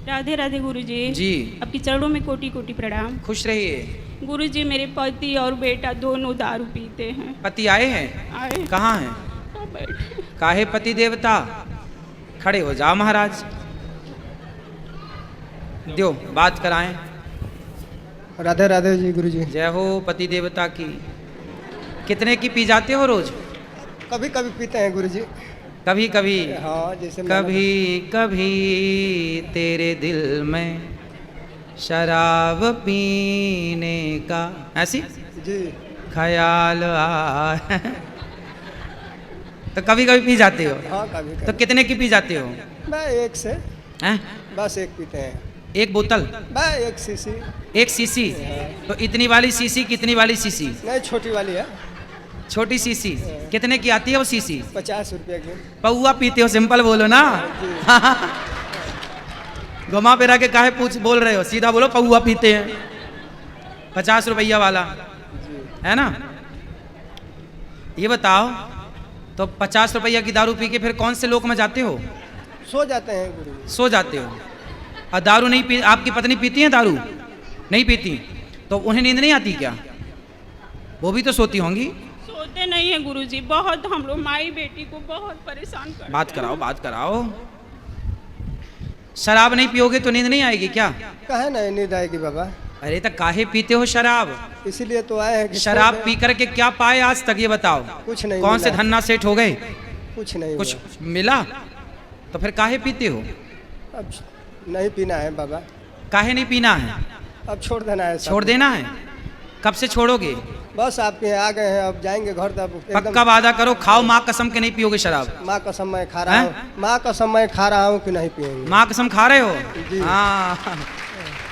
राधे राधे गुरुजी। जी। आपके चरणों में कोटि कोटि प्रणाम। खुश रहिए। गुरुजी, मेरे पति और बेटा दोनों दारू पीते हैं। पति आए हैं? आए। कहाँ हैं? बैठे। काहे पति देवता? खड़े हो जाओ महाराज, दो बात कराएं। राधे राधे जी गुरुजी। जय हो पति देवता की। कितने की पी जाते हो रोज? कभी कभी पीते हैं गुरुजी। कभी कभी। हाँ, जैसे कभी कभी तेरे दिल में शराब पीने का ऐसी जी ख्याल आए। तो कभी कभी पी जाते हो? हाँ, कभी तो कभी। कितने की पी जाते हो? मैं एक से हैं? बस एक पीते हैं। एक बोतल? मैं एक सीसी। एक सीसी? तो इतनी वाली सीसी कितनी वाली सीसी? नहीं, छोटी वाली है। छोटी सीसी कितने की आती है वो सीसी? 50 रुपये की। पौआ पीते हो? सिंपल बोलो ना। घुमा फिरा के काहे पूछ बोल रहे हो? सीधा बोलो पौआ पीते हैं। 50 रुपया वाला है ना? ये बताओ, तो 50 रुपया की दारू पी के फिर कौन से लोक में जाते हो? सो जाते हैं गुरुजी। सो जाते हो। और दारू नहीं पी, आपकी पत्नी पीती है दारू? नहीं पीती? तो उन्हें नींद नहीं आती क्या? वो भी तो सोती होंगी। सोते नहीं है गुरुजी, बहुत हम लोग माई बेटी को बहुत परेशान करते बात कराओ, बात कराओ। शराब नहीं पियोगे तो नींद नहीं आएगी क्या? कहे नहीं नींद आएगी बाबा? अरे तो काहे पीते हो शराब? इसीलिए तो आए हैं कि शराब छोड़ पी करके क्या पाए आज तक, ये बताओ। कुछ नहीं कौन से मिला। धन्ना सेठ हो गए? कुछ नहीं कुछ हुआ। मिला? तो फिर काहे पीते हो? अब नहीं पीना है बाबा। काहे नहीं पीना है? अब छोड़ देना है सब। छोड़ देना है? कब से छोड़ोगे? बस आपके यहाँ आ गए हैं, अब जाएंगे घर तब एकदम। पक्का वादा करो, खाओ माँ कसम के नहीं पियोगे शराब। माँ कसम मैं खा रहा हूँ। माँ कसम मैं खा रहा हूँ कि नहीं पिएंगे। माँ कसम खा रहे हो? जी। हाँ,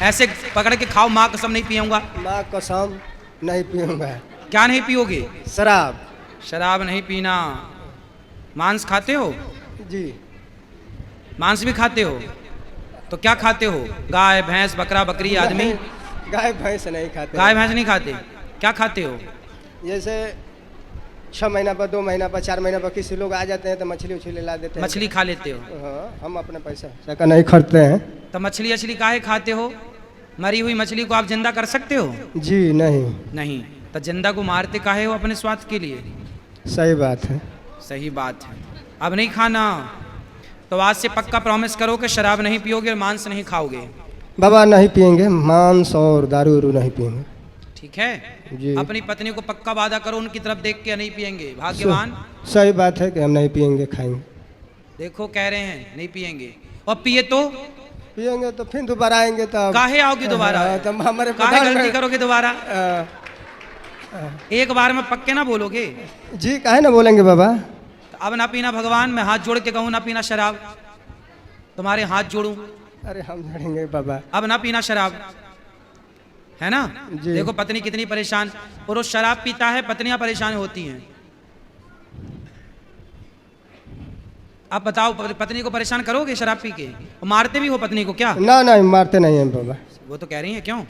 ऐसे पकड़ के खाओ, माँ कसम नहीं पियूंगा। माँ कसम नहीं पीऊंगा। क्या नहीं पियोगे? शराब। शराब नहीं पीना। मांस खाते हो? जी। मांस भी खाते हो? तो क्या खाते हो? गाय भैंस बकरा बकरी आदमी? नहीं, गाय भैंस नहीं खाते। गाय भैंस नहीं खाते? क्या खाते हो? जैसे 6 महीना पर, 2 महीना पर, 4 महीना पर किसी लोग आ जाते हैं तो मछली उछली ला देते हैं। मछली खा लेते हो? हाँ, हम अपने पैसा का नहीं खरीदते हैं। तो मछली अछली काहे खाते हो? मरी हुई मछली को आप जिंदा कर सकते हो? जी नहीं। नहीं। तो जिंदा को मारते काहे हो? अपने स्वार्थ के लिए। सही बात है। सही बात है। अब नहीं खाना। तो आज से पक्का प्रॉमिस करो कि शराब नहीं पियोगे और मांस नहीं खाओगे। बाबा नहीं पिएंगे मांस और दारू वारू नहीं पिएंगे। ठीक है? जी। अपनी पत्नी को पक्का वादा करो, उनकी तरफ देख के नहीं पिएंगे। भाग्यवान। सही बात है कि हम नहीं पिएंगे, खाएंगे। देखो कह रहे हैं नहीं पिएंगे, और पिए तो पिएंगे तो फिर दोबारा आएंगे तो काहे आओगे दोबारा? तो हमारे काहे बगल में- गलती करोगे दोबारा? अ, एक बार में पक्के ना बोलोगे? जी काहे ना बोलेंगे बाबा। तो अब ना पीना भगवान, मैं हाथ जोड़ के कहूँ ना पीना शराब, तुम्हारे हाथ जोड़ूं, अरे हम लड़ेंगे बाबा। अब ना पीना शराब, है ना? जी। देखो पत्नी कितनी परेशान। पुरुष शराब पीता है, पत्नियां परेशान होती हैं। अब बताओ, पत्नी को परेशान करोगे शराब पी के? मारते भी हो पत्नी को क्या? ना ना मारते नहीं हैं बाबा। वो तो कह रही हैं क्यों?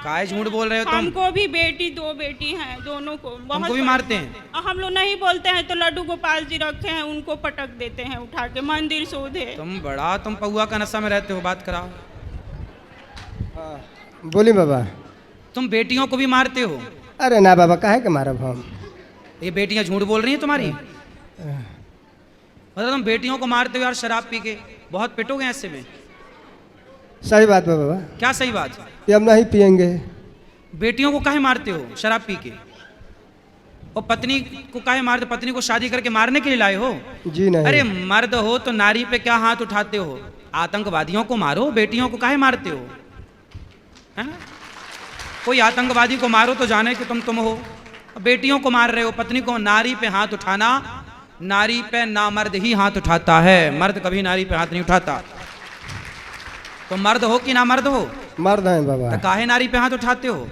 काहे झूठ बोल रहे हो तुम? हमको भी बेटी 2 बेटी हैं, दोनों को बहुत तुमको भी मारते हैं? और हम लोग नहीं बोलते हैं तो लड्डू गोपाल जी रखे हैं, उनको पटक देते हैं उठा के, मंदिर शोधे। तुम पौआ का नशा में रहते हो। बात कराओ। हाँ, बोली बाबा। तुम बेटियों को भी मारते हो? अरे ना बाबा, काहे के मारब हम। ये बेटियां झूठ बोल रही हैं तुम्हारी? मतलब तुम बेटियों को मारते हो यार शराब पी के? बहुत पिटोगे ऐसे में। सही बात है बाबा। क्या सही बात? कि हम नहीं पिएंगे। बेटियों को काहे मारते हो शराब पी के? और पत्नी को काहे मारते? पत्नी को शादी करके मारने के लिए लाए हो? जी नहीं। अरे मर्द हो तो नारी पे क्या हाथ उठाते हो? आतंकवादियों को मारो, बेटियों को काहे मारते हो? है ना? कोई आतंकवादी को मारो तो जाने कि तुम हो, बेटियों को मार रहे हो। पत्नी को, नारी पे हाथ उठाना, नारी पे नामर्द ही हाथ उठाता है, मर्द कभी नारी पे हाथ नहीं उठाता। तो मर्द हो कि ना मर्द हो? मर्द हैं बाबा। तो काहे नारी पे हाथ उठाते हो?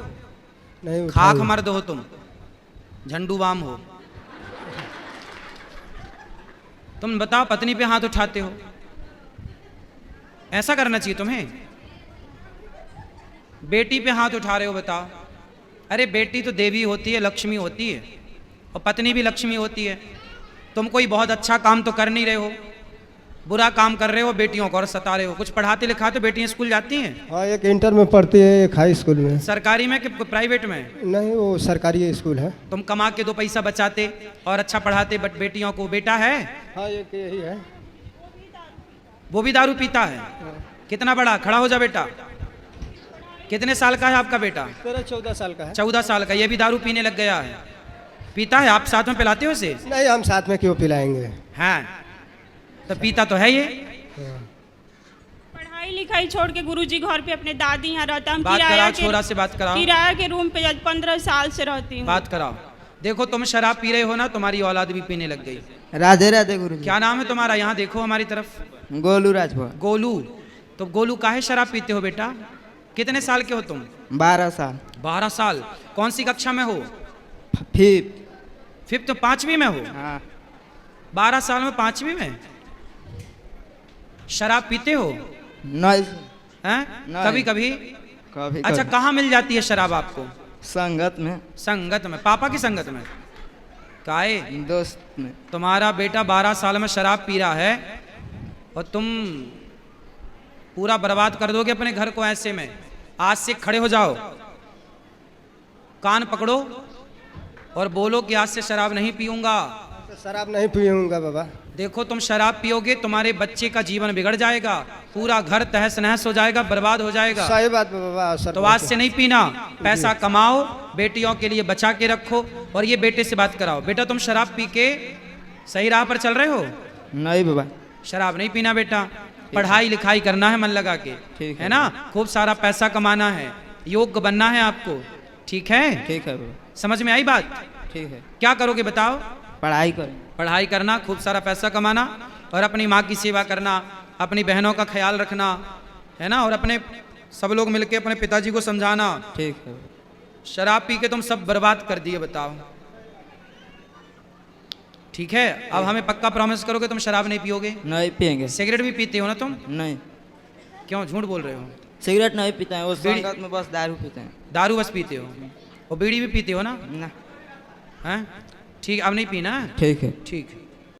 नहीं खाक उठाएंगे। मर्द हो तुम, झंडू बाम हो। तुम बताओ, पत्नी पे हाथ उठाते हो? ऐसा करना चाहिए तुम्हें। बेटी पे हाथ उठा रहे हो, बताओ। अरे बेटी तो देवी होती है, लक्ष्मी होती है, और पत्नी भी लक्ष्मी होती है। तुम कोई बहुत अच्छा काम तो कर नहीं रहे हो। बुरा काम कर रहे हो, बेटियों को और सता रहे हो। कुछ पढ़ाते लिखाते, बेटियां स्कूल जाती हैं? हाँ, एक इंटर में पढ़ती है, एक हाई स्कूल में। सरकारी में कि प्राइवेट में? नहीं, वो सरकारी स्कूल है। तुम कमा के 2 पैसा बचाते और अच्छा पढ़ाते, बट बेटियों को। बेटा है? हाँ, एक यही है। वो भी दारू पीता है? कितना बड़ा? खड़ा हो जा बेटा। कितने साल का है आपका बेटा? 13-14 साल का है। 14 साल का। ये भी दारू पीने लग गया है? पीता है? आप साथ में पिलाते हो इसे? नहीं, हम साथ में क्यों पिलाएंगे। हाँ, तो पीता तो है ये। पढ़ाई लिखाई छोड़ के गुरुजी घर पे अपने दादी यहाँ रहता। हम बात कराओ, छोरा से बात कराओ। किराया के रूम पे 15 साल से रहती हूँ। बात कराओ। देखो तुम शराब पी रहे हो ना, तुम्हारी औलाद भी पीने लग गई। राधे राधे गुरुजी। क्या नाम है तुम्हारा? यहाँ देखो हमारी तरफ। गोलू राजभर। गोलू। तो गोलू काहे शराब पीते हो बेटा? कितने साल के हो तुम? 12 साल। 12 साल। कौन सी कक्षा में हो? फिफ्थ? 5वीं में हो? हाँ। 12 साल में 5वीं में शराब पीते हो? नहीं। हैं? नहीं। कभी कभी? कभी अच्छा, कभी। कहाँ मिल जाती है शराब आपको? संगत में। संगत में? पापा की संगत में? काहे? दोस्त में। तुम्हारा बेटा 12 साल में शराब पी रहा है और तुम पूरा बर्बाद कर दोगे अपने घर को ऐसे में। आज से खड़े हो जाओ, कान पकड़ो और बोलो कि आज से शराब नहीं पीऊंगा। तो शराब नहीं पीऊंगा बाबा। देखो, तुम शराब पियोगे, तुम्हारे बच्चे का जीवन बिगड़ जाएगा, पूरा घर तहस नहस हो जाएगा, बर्बाद हो जाएगा। सही बात बाबा। सर तो आज से नहीं पीना। पैसा कमाओ, बेटियों के लिए बचा के रखो। और ये बेटे से बात कराओ। बेटा, तुम शराब पी के सही राह पर चल रहे हो? नहीं बाबा। शराब नहीं पीना बेटा। पढ़ाई लिखाई करना है मन लगा के, ठीक है ना? खूब सारा पैसा कमाना है, योग्य बनना है आपको। ठीक है? ठीक है बाबा। समझ में आई बात? ठीक है। क्या करोगे बताओ? पढ़ाई कर। पढ़ाई करना, खूब सारा पैसा कमाना और अपनी माँ की सेवा करना, अपनी बहनों का ख्याल रखना, है ना? और अपने सब लोग मिलके अपने पिताजी को समझाना। ठीक है। शराब पी के तुम सब बर्बाद कर दिए, बताओ। ठीक है? अब हमें पक्का प्रॉमिस करोगे तुम शराब नहीं पियोगे? नहीं पियेंगे। सिगरेट भी पीते हो ना तुम? नहीं। क्यों झूठ बोल रहे हो? सिगरेट नहीं पीते हैं, वो बीड़ी- संगत में बस दारू पीते हैं। दारू बस पीते हो? और बीड़ी भी पीते हो ना? ना। हैं? ठीक, अब नहीं पीना है? ठीक है। ठीक।